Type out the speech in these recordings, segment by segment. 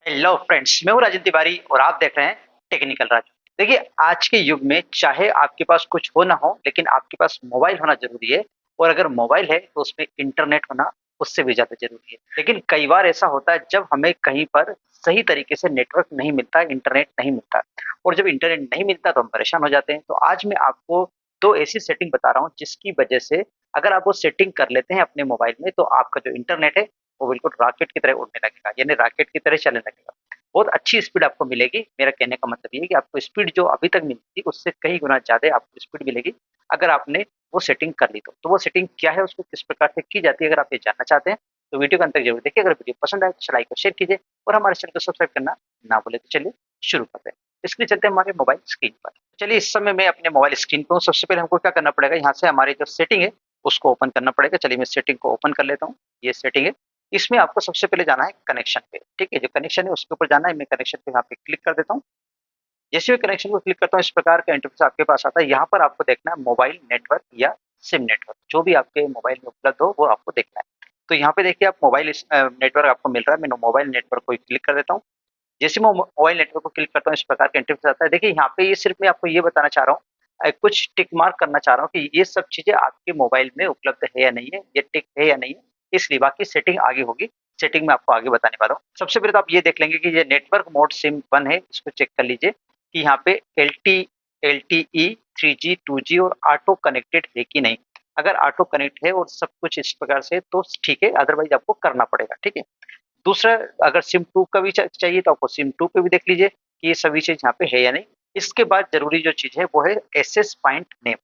Hello friends, मैं हूँ राजन तिवारी और आप देख रहे हैं टेक्निकल राजू। देखिए, आज के युग में चाहे आपके पास कुछ हो ना हो, लेकिन आपके पास मोबाइल होना ज़रूरी है। और अगर मोबाइल है तो उसमें इंटरनेट होना उससे भी ज़्यादा ज़रूरी है। लेकिन कई बार ऐसा होता है जब हमें कहीं पर सही तरीके से नेटवर्क नहीं मिलता, इंटरनेट नहीं मिलता, और जब इंटरनेट नहीं मिलता तो हम परेशान हो जाते हैं। तो आज मैं आपको 2 ऐसी सेटिंग बता रहा हूँ जिसकी वजह से अगर आप वो सेटिंग कर लेते हैं अपने मोबाइल में, तो आपका जो इंटरनेट है वो बिल्कुल रॉकेट की तरह उड़ने लगेगा, यानी रॉकेट की तरह चलने लगेगा। बहुत अच्छी स्पीड आपको मिलेगी। मेरा कहने का मतलब ये है कि आपको स्पीड जो अभी तक मिलती थी उससे कई गुना ज़्यादा आपको स्पीड मिलेगी अगर आपने वो सेटिंग कर ली तो। वो सेटिंग क्या है, उसको किस प्रकार से की जाती है, अगर आप ये जानना चाहते हैं तो वीडियो के अंत तक जरूर देखिए। अगर वीडियो पसंद आए तो लाइक और शेयर कीजिए और हमारे चैनल को सब्सक्राइब करना ना भूले। तो चलिए शुरू करते हैं। इसके लिए चलते हैं हमारे मोबाइल स्क्रीन पर। चलिए, इस समय मैं अपने मोबाइल स्क्रीन पर हूँ। सबसे पहले हमको क्या करना पड़ेगा, यहाँ से हमारी जो सेटिंग है उसको ओपन करना पड़ेगा। चलिए मैं सेटिंग को ओपन कर लेता हूँ। ये सेटिंग है, इसमें आपको सबसे पहले जाना है कनेक्शन पे। ठीक है, जो कनेक्शन है उसके ऊपर जाना है। मैं कनेक्शन पे यहाँ पे क्लिक कर देता हूँ। जैसे मैं कनेक्शन को क्लिक करता हूँ इस प्रकार का इंटरफेस आपके पास आता है। यहाँ पर आपको देखना है मोबाइल नेटवर्क या सिम नेटवर्क, जो भी आपके मोबाइल में उपलब्ध हो वो आपको देखना है। तो यहाँ पे देखिए, आप मोबाइल नेटवर्क आपको मिल रहा है। मैं मोबाइल नेटवर्क को क्लिक कर देता हूँ। जैसे मैं मोबाइल नेटवर्क को क्लिक करता हूँ इस प्रकार का इंटरफेस आता है। देखिए, यहाँ पे ये सिर्फ मैं आपको ये बताना चाह रहा हूँ, कुछ टिक मार्क करना चाह रहा हूँ कि ये सब चीजें आपके मोबाइल में उपलब्ध है या नहीं है, ये टिक है या नहीं है, इसलिए बाकी सेटिंग आगे होगी। सेटिंग में आपको आगे बताने वाला हूँ। सबसे पहले तो आप ये देख लेंगे कि ये नेटवर्क मोड सिम 1 है, इसको चेक कर लीजिए कि यहाँ पे L T E 3G 2G और ऑटो कनेक्टेड है कि नहीं। अगर ऑटो कनेक्ट है और सब कुछ इस प्रकार से तो ठीक है, अदरवाइज आपको करना पड़ेगा। ठीक है। दूसरा, अगर सिम 2 का भी चाहिए तो आपको सिम 2 पे भी देख लीजिए कि ये सभी चीज यहाँ पे है या नहीं। इसके बाद जरूरी जो चीज है वो है एसएस पॉइंट नेम।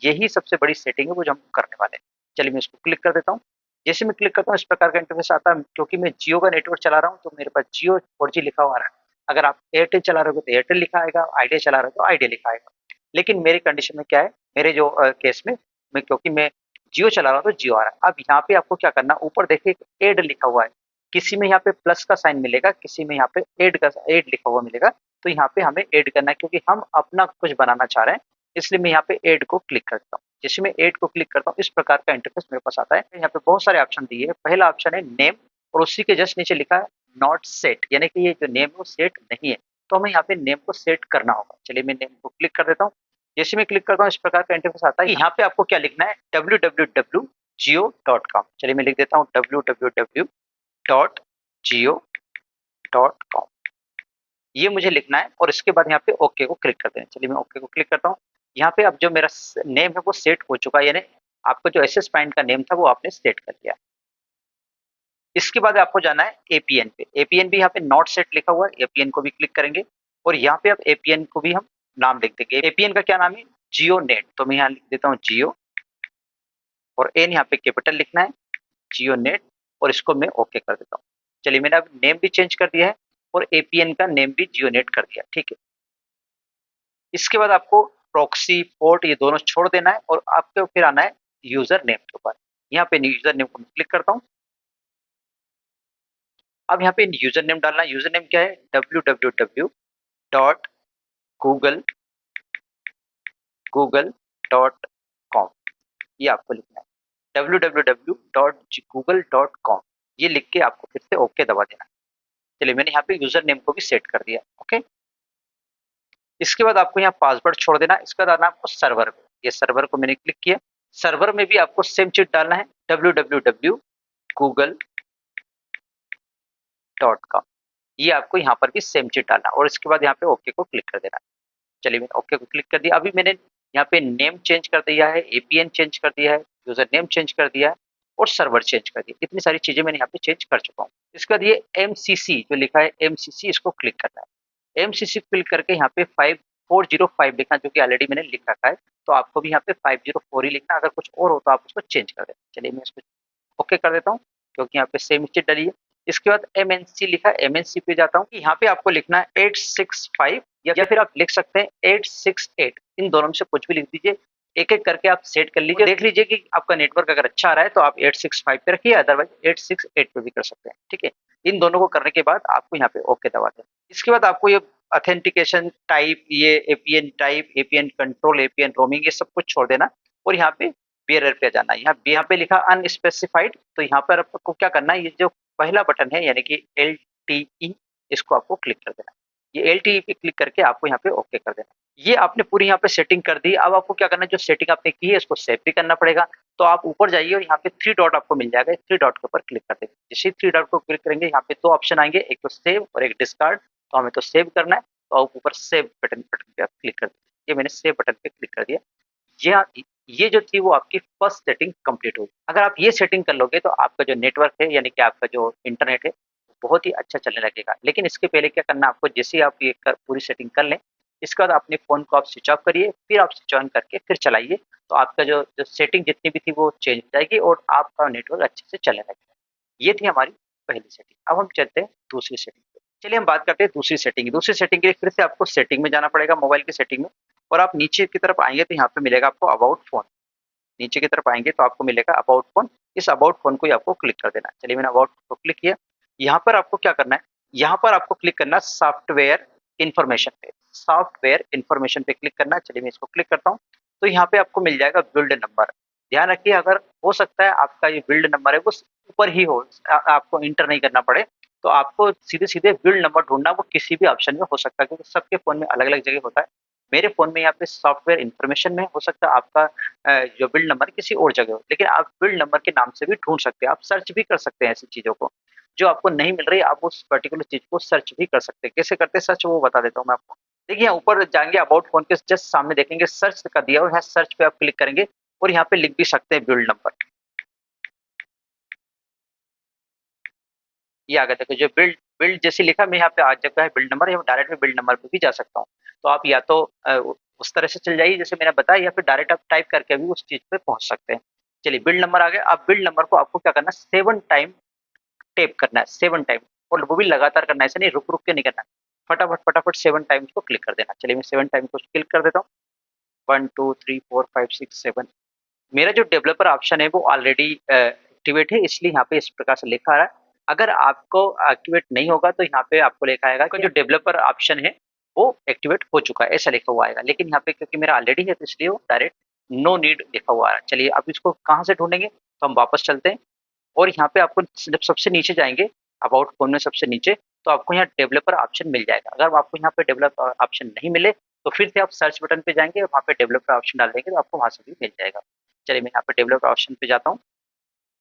यही सबसे बड़ी सेटिंग है वो जो हम करने वाले हैं। चलिए मैं इसको क्लिक कर देता हूँ। जैसे मैं क्लिक करता हूँ इस प्रकार का इंटरफेस आता है। क्योंकि मैं जियो का नेटवर्क चला रहा हूँ तो मेरे पास जियो 4G लिखा हुआ आ रहा है। अगर आप एयरटेल चला रहे हो तो एयरटेल लिखा आएगा, आइडिया चला रहे हो तो आइडिया लिखा आएगा। लेकिन मेरी कंडीशन में क्या है, मेरे जो केस में मैं, क्योंकि मैं जियो चला रहा हूँ तो जियो आ रहा है। अब यहाँ पे आपको क्या करना, ऊपर देखिए एड लिखा हुआ है। किसी में यहाँ पे प्लस का साइन मिलेगा, किसी में यहाँ पे एड लिखा हुआ मिलेगा। तो यहाँ पे हमें ऐड करना है क्योंकि हम अपना कुछ बनाना चाह रहे हैं। इसलिए मैं यहाँ पे ऐड को क्लिक करता हूँ। जैसे मैं ऐड को क्लिक करता हूँ इस प्रकार का इंटरफेस मेरे पास आता है। यहाँ पे बहुत सारे ऑप्शन दिए हैं। पहला ऑप्शन है नेम, और उसी के जस्ट नीचे लिखा है नॉट सेट, यानी कि ये जो नेम है वो सेट नहीं है। तो हमें यहाँ पे नेम को सेट करना होगा। चलिए मैं नेम को क्लिक कर देता हूँ। जैसे मैं क्लिक करता हूँ इस प्रकार का इंटरफेस आता है। यहाँ पे आपको क्या लिखना है, www.jio.com। चलिए मैं लिख देता हूँ www.jio.com। ये मुझे लिखना है और इसके बाद यहाँ पे ओके को क्लिक कर देना। चलिए मैं ओके को क्लिक करता हूँ। यहाँ पे अब जो मेरा नेम है वो सेट हो चुका है, यानी आपका जो एसएस पॉइंट का नेम था वो आपने सेट कर लिया। इसके बाद आपको जाना है एपीएन पे। एपीएन भी यहाँ पे नॉट सेट लिखा हुआ है, एपीएन को भी क्लिक करेंगे और यहाँ पे अब एपीएन को भी हम नाम लिख देंगे। एपीएन का क्या नाम है, जियो नेट। तो मैं यहाँ लिख देता हूँ जियो, और एन यहाँ पे कैपिटल लिखना है, जियो नेट, और इसको मैं ओके कर देता हूँ। चलिए मैंने अब नेम भी चेंज कर दिया है और एपीएन का नेम भी जियो नेट कर दिया। ठीक है। इसके बाद आपको प्रॉक्सी पोर्ट ये दोनों छोड़ देना है और आपको फिर आना है यूजर नेम के ऊपर। यहाँ पे यूजर नेम को मैं क्लिक करता हूँ। अब यहाँ पे यूजर नेम डालना है। यूजर नेम क्या है, www.google google.com, ये आपको लिखना है www.google.com। ये लिख के आपको फिर से ओके दबा देना है। चलिए मैंने यहाँ पे यूजर नेम को भी सेट कर दिया। ओके। इसके बाद आपको यहाँ पासवर्ड छोड़ देना। इसके बाद आना आपको सर्वर में। ये सर्वर को मैंने क्लिक किया। सर्वर में भी आपको सेम चीज डालना है, www.google.com। ये आपको यहाँ पर भी सेम चीज डालना और इसके बाद यहाँ पे ओके को क्लिक कर देना। चलिए मैंने ओके को क्लिक कर दिया। अभी मैंने यहाँ पे नेम चेंज कर दिया है, एपीएन चेंज कर दिया है, यूजर नेम चेंज कर दिया है और सर्वर चेंज कर दिया। इतनी सारी चीजें मैंने यहाँ पे चेंज कर चुका हूँ। इसके बाद ये एमसीसी जो लिखा है, एमसीसी, इसको क्लिक करना है। एमसीसी क्लिक करके यहाँ पे 5405 लिखना, जो कि ऑलरेडी मैंने लिख रखा है। तो आपको भी यहाँ पे 504 ही लिखना। अगर कुछ और हो तो आप उसको चेंज कर दें। चलिए मैं इसको ओके कर देता हूँ क्योंकि यहाँ पे सेम स्टेट डली है। इसके बाद एमएनसी लिखा है, एमएनसी पे जाता हूँ। यहाँ पे आपको लिखना है 865 या फिर आप लिख सकते हैं 868। इन दोनों में से कुछ भी लिख दीजिए। एक एक करके आप सेट कर लीजिए। देख लीजिए कि आपका नेटवर्क अगर अच्छा आ रहा है तो आप 865 पे रखिए, अदरवाइज 868 पे भी कर सकते हैं। ठीक है। इन दोनों को करने के बाद आपको यहाँ पे ओके दबा दें। इसके बाद आपको ये ऑथेंटिकेशन टाइप, ये APN type, APN control, APN roaming, ये सब कुछ छोड़ देना और यहाँ पे बेरर पे जाना। यहाँ पे लिखा अनस्पेसिफाइड। तो यहाँ पर आपको क्या करना है, ये जो पहला बटन है यानी कि एल टी ई इसको आपको क्लिक कर देना है। ये एलटीई पे क्लिक करके आपको यहाँ पे ओके कर देना है। ये आपने पूरी यहाँ पे सेटिंग कर दी। अब आपको क्या करना है, जो सेटिंग आपने की है इसको सेव भी करना पड़ेगा। तो आप ऊपर जाइए और यहाँ पे 3 डॉट आपको मिल जाएगा, 3 डॉट के ऊपर क्लिक कर देंगे। जैसे ही 3 डॉट को क्लिक करेंगे यहाँ पे 2 ऑप्शन आएंगे, एक तो सेव और एक डिस्कार्ड। तो हमें तो सेव करना है, तो आप ऊपर सेव बटन बटन पे आप क्लिक कर दीजिए। ये मैंने सेव बटन पे क्लिक कर दिया। ये जो थी वो आपकी फर्स्ट सेटिंग कंप्लीट हुई। अगर आप ये सेटिंग कर लोगे तो आपका जो नेटवर्क है यानी कि आपका जो इंटरनेट है बहुत ही अच्छा चलने लगेगा। लेकिन इसके पहले क्या करना है आपको, जैसे ही आप ये पूरी सेटिंग कर लें, इसके बाद अपने फ़ोन को आप स्विच ऑफ करिए, फिर आप स्विच ऑन करके फिर चलाइए। तो आपका जो जो सेटिंग जितनी भी थी वो चेंज हो जाएगी और आपका नेटवर्क अच्छे से चलने लगेगा। ये थी हमारी पहली सेटिंग। अब हम चलते हैं दूसरी सेटिंग पे। चलिए हम बात करते हैं दूसरी सेटिंग की। दूसरी सेटिंग के लिए फिर से आपको सेटिंग में जाना पड़ेगा, मोबाइल की सेटिंग में, और आप नीचे की तरफ आएँगे तो यहाँ पे मिलेगा आपको अबाउट फ़ोन। नीचे की तरफ आएँगे तो आपको मिलेगा अबाउट फ़ोन। इस अबाउट फ़ोन को ही आपको क्लिक कर देना है। चलिए मैंने अबाउट को क्लिक किया। यहाँ पर आपको क्या करना है, यहाँ पर आपको क्लिक करना है सॉफ्टवेयर इन्फॉर्मेशन पे। सॉफ्टवेयर इन्फॉर्मेशन पे क्लिक करना है। चलिए मैं इसको क्लिक करता हूँ। तो यहाँ पे आपको मिल जाएगा बिल्ड नंबर। ध्यान रखिए, अगर हो सकता है आपका ये बिल्ड नंबर है वो ऊपर ही हो, आपको एंटर नहीं करना पड़े। तो आपको सीधे-सीधे बिल्ड नंबर ढूँढना, वो किसी भी ऑप्शन में हो सकता है क्योंकि सबके फ़ोन में अलग-अलग जगह होता है। मेरे फ़ोन में यहाँ पे सॉफ्टवेयर इन्फॉर्मेशन में हो सकता है, आपका जो बिल्ड नंबर किसी और जगह हो, लेकिन आप बिल्ड नंबर के नाम से भी ढूँढ सकते हैं, आप सर्च भी कर सकते हैं ऐसी चीज़ों को। जो आपको नहीं मिल रही है, आप उस पर्टिकुलर चीज़ को सर्च भी कर सकते हैं। कैसे करते हैं सर्च, वो बता देता हूँ मैं आपको। देखिए यहाँ ऊपर जाएँगे, अबाउट फ़ोन के जस्ट सामने देखेंगे सर्च का दिया हुआ है, सर्च पे आप क्लिक करेंगे और यहाँ पे लिख भी सकते हैं बिल्ड नंबर। ये आ गया, देखो जो बिल्ड बिल्ड जैसे लिखा, मैं यहाँ पे आ चुका है बिल्ड नंबर, या डायरेक्ट मैं बिल्ड नंबर पे भी जा सकता हूँ। तो आप या तो उस तरह से चल जाइए जैसे मैंने बताया, या फिर डायरेक्ट आप टाइप करके भी उस चीज़ पे पहुँच सकते हैं। चलिए बिल्ड नंबर आ गया। अब बिल्ड नंबर को आपको क्या करना है, 7 टाइम टैप करना है, 7 टाइम, और वो भी लगातार करना है, ऐसा नहीं रुक-रुक के नहीं करना है। फटाफट 7 टाइम इसको क्लिक कर देना। चलिए मैं 7 टाइम को क्लिक कर देता हूँ। 1 2 3 4 5 6 7। मेरा जो डेवलपर ऑप्शन है वो ऑलरेडी एक्टिवेट है, इसलिए यहाँ पे इस प्रकार से लिखा आ रहा है। अगर आपको एक्टिवेट नहीं होगा तो यहाँ पे आपको लिखा आएगा कि जो डेवलपर ऑप्शन है वो एक्टिवेट हो चुका है, ऐसा लिखा हुआ आएगा। लेकिन यहाँ पे क्योंकि मेरा ऑलरेडी है तो इसलिए वो डायरेक्ट नो नीड लिखा हुआ आ रहा है। चलिए अब इसको कहाँ से ढूंढेंगे, तो हम वापस चलते हैं और यहाँ पे आपको जब सबसे नीचे जाएंगे, अबाउट फोन में सबसे नीचे, तो आपको यहाँ डेवलपर ऑप्शन मिल जाएगा। अगर आपको यहाँ पे डेवलपर ऑप्शन नहीं मिले तो फिर से आप सर्च बटन पे जाएंगे और वहाँ पे डेवलपर ऑप्शन डाल देंगे तो आपको वहाँ से भी मिल जाएगा। चलिए मैं यहाँ पे डेवलपर ऑप्शन पे जाता हूँ।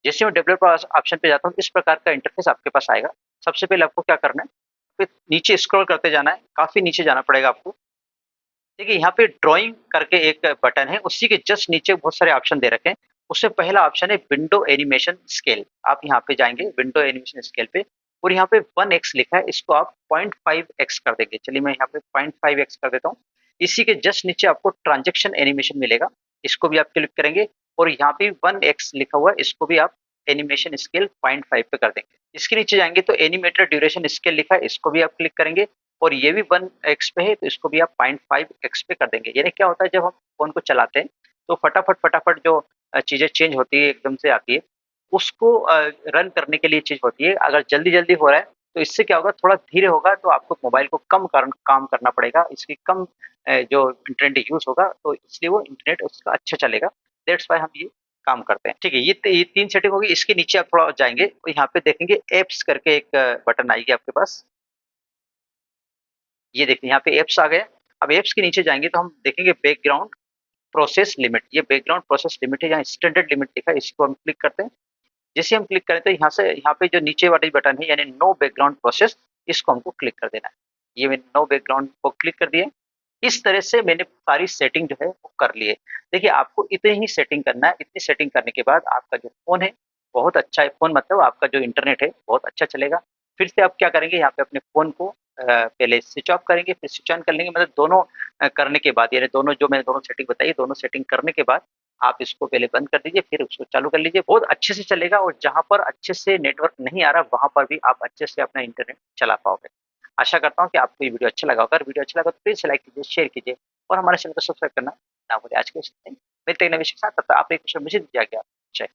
जैसे मैं डेवलपर ऑप्शन पे जाता हूँ, इस प्रकार का इंटरफेस आपके पास आएगा। सबसे पहले आपको क्या करना है, फिर नीचे स्क्रॉल करते जाना है, काफ़ी नीचे जाना पड़ेगा आपको। देखिए यहाँ पे ड्राइंग करके एक बटन है, उसी के जस्ट नीचे बहुत सारे ऑप्शन दे रखे हैं। उससे पहला ऑप्शन है विंडो एनिमेशन स्केल। आप यहाँ पे जाएँगे विंडो एनिमेशन स्केल पे, और यहाँ पे 1x लिखा है, इसको आप 0.5x कर देंगे। चलिए मैं यहाँ पे 0.5x कर देता हूँ। इसी के जस्ट नीचे आपको ट्रांज़ैक्शन एनिमेशन मिलेगा, इसको भी आप क्लिक करेंगे, और यहाँ पे 1x लिखा हुआ है, इसको भी आप एनिमेशन स्केल 0.5 पे कर देंगे। इसके नीचे जाएँगे तो एनिमेटेड ड्यूरेशन स्केल लिखा है, इसको भी आप क्लिक करेंगे, और ये भी 1x पे है तो इसको भी आप 0.5x पे कर देंगे। यानी क्या होता है, जब हम फ़ोन को चलाते हैं तो फटाफट जो चीज़ें चेंज होती है, एकदम से आती है, उसको रन करने के लिए चीज़ होती है। अगर जल्दी-जल्दी हो रहा है तो इससे क्या होगा, थोड़ा धीरे होगा तो आपको मोबाइल को कम काम करना पड़ेगा। इसकी कम जो इंटरनेट यूज़ होगा तो इसलिए वो इंटरनेट उसका अच्छा चलेगा। दैट्स व्हाई हम ये काम करते हैं। ठीक है, ये 3 सेटिंग होगी। इसके नीचे आप थोड़ा जाएँगे तो यहाँ पे देखेंगे ऐप्स करके एक बटन आएगी आपके पास। ये देखिए यहाँ पे ऐप्स आ गए। अब ऐप्स के नीचे जाएँगे तो हम देखेंगे बैकग्राउंड प्रोसेस लिमिट। ये बैकग्राउंड प्रोसेस लिमिट है, यहाँ स्टैंडर्ड लिमिट लिखा है, इसको हम क्लिक करते हैं। जैसे हम क्लिक करें तो यहाँ पे जो नीचे वाली बटन है यानी नो बैकग्राउंड प्रोसेस, इसको हमको क्लिक कर देना है। ये मैंने नो बैकग्राउंड को क्लिक कर दिया। इस तरह से मैंने सारी सेटिंग जो है वो कर ली है। देखिए आपको इतनी ही सेटिंग करना है, इतनी सेटिंग करने के बाद आपका जो फ़ोन है बहुत अच्छा है, फ़ोन मतलब आपका जो इंटरनेट है बहुत अच्छा चलेगा। फिर से आप क्या करेंगे, यहाँ पे अपने फ़ोन को पहले स्विच ऑफ करेंगे, फिर स्विच ऑन कर लेंगे, मतलब दोनों करने के बाद, यानी दोनों जो मैंने दोनों सेटिंग बताई, दोनों सेटिंग करने के बाद आप इसको पहले बंद कर दीजिए, फिर उसको चालू कर लीजिए। बहुत अच्छे से चलेगा, और जहाँ पर अच्छे से नेटवर्क नहीं आ रहा, वहाँ पर भी आप अच्छे से अपना इंटरनेट चला पाओगे। आशा करता हूँ कि आपको ये वीडियो अच्छा लगा होगा। अगर वीडियो अच्छा लगा तो प्लीज़ लाइक कीजिए, शेयर कीजिए, और हमारे चैनल को सब्सक्राइब करना ना भूलें। आज के लिए इतना ही। मिलते हैं नए विषय के साथ, तब तक आप एक क्वेश्चन मुझे दीजिए आगे आप। जय